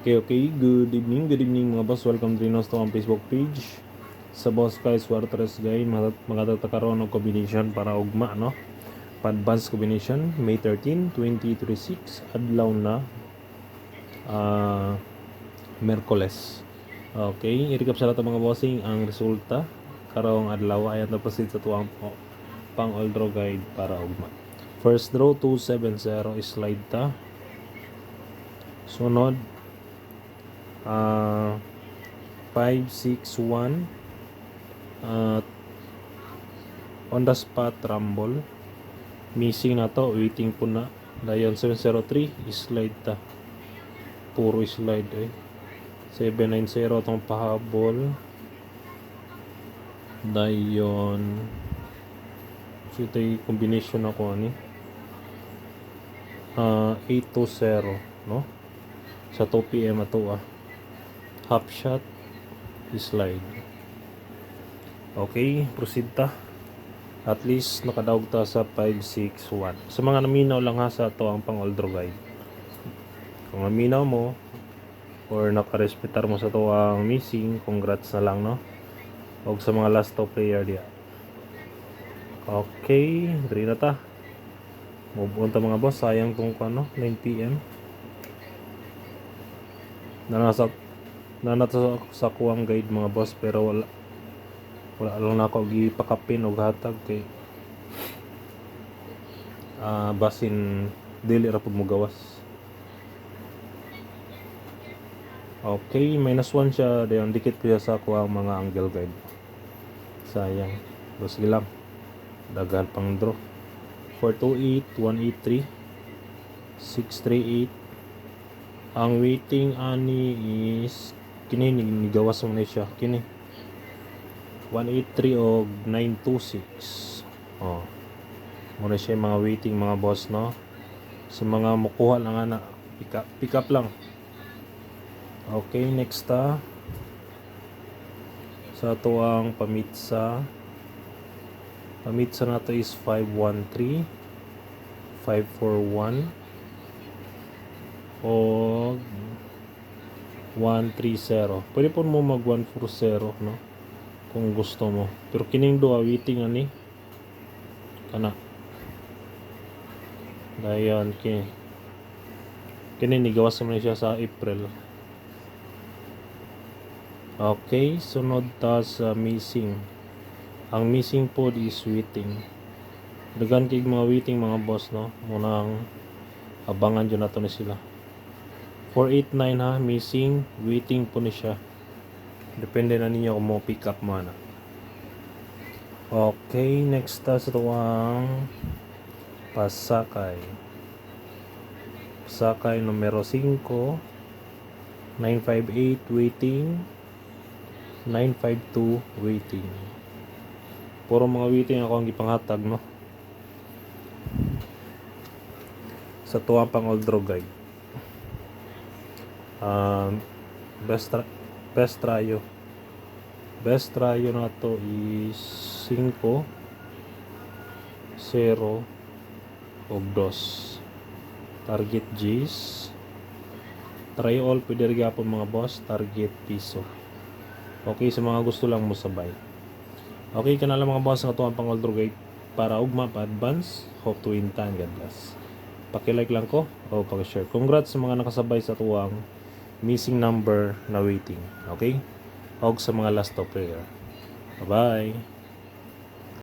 Okay. Good evening mga boss. Welcome to Rinos to ang Facebook page. Sa boss kay Suartres gay magatagkaroon ng combination para ugma no. Advanced combination May 13, 2026 adlaw na Miyerkules. Okay, i-recap sa lahat mga bossing ang resulta karong adlaw ayan na proceed sa tuwang pang all draw guide para ugma. First draw 270 slide ta. Sunod 561 on the spot rumble. Missing na to, waiting po na. Dayon 703 slide ta. Puro slide 790 tong pahabol. Dayon ito combination ako ani 820 no sa 2 PM ato half shot slide. Okay, proceed ta. At least nakadaog ta sa 561. Sa mga naminaw lang ha sa to ang pang all draw guide. Kung naminaw mo or nakarespetar mo sa to ang missing, congrats na lang no. Og sa mga last to player dia. Okay, diri na ta. Move on ta mga boss, sayang kung ano 9 PM. Nanasa sa kuwang guide mga boss pero wala lang na ako gipakapin og hatag kay basin dili ra pud mo gawas. Okay, -1 siya dayon dikit pa siya sa kuwang mga angle guide. Sayang. Sige lang. Dagan pang draw. 428, 183, 638. Ang waiting ani is kini ni gawas mo na siya kini 183 o 926. Muna siya mga waiting mga boss no. Sa mga mukuha lang ana pick up lang. Okay, next sa tuang pamitsa nato is 513, 541 o 130. Pwede po mo mag 140 no kung gusto mo. Pero kining duha waiting ani kana. Dayon kini ni gawas man siya sa April. Okay, sunod ta sa missing. Ang missing pod is waiting. Dagan kay mga waiting mga boss no. Munang abangan jud nato ni sila. 489 ha, missing, waiting po ni siya. Depende na ninyo kung mo pick up mo na. Okay, next sa tuwang pasakay. Pasakay numero 5, 958 waiting, 952 waiting. Puro mga waiting ako ang gipanghatag no. Sa tuwang pang all draw guide. Best tryo na to is 5, 0 og 2. Target G's. Try all pwede rin po mga boss. Target piso. Okay, sa mga gusto lang mo sabay. Okay, kanala mga boss nga to ang pang all draw guide para ugma pa advance. Hope to win time. God bless. Paki-like lang ko o paki-share. Congrats sa mga nakasabay sa tuwang missing number na waiting. Okay? Og sa mga last top player. Bye-bye.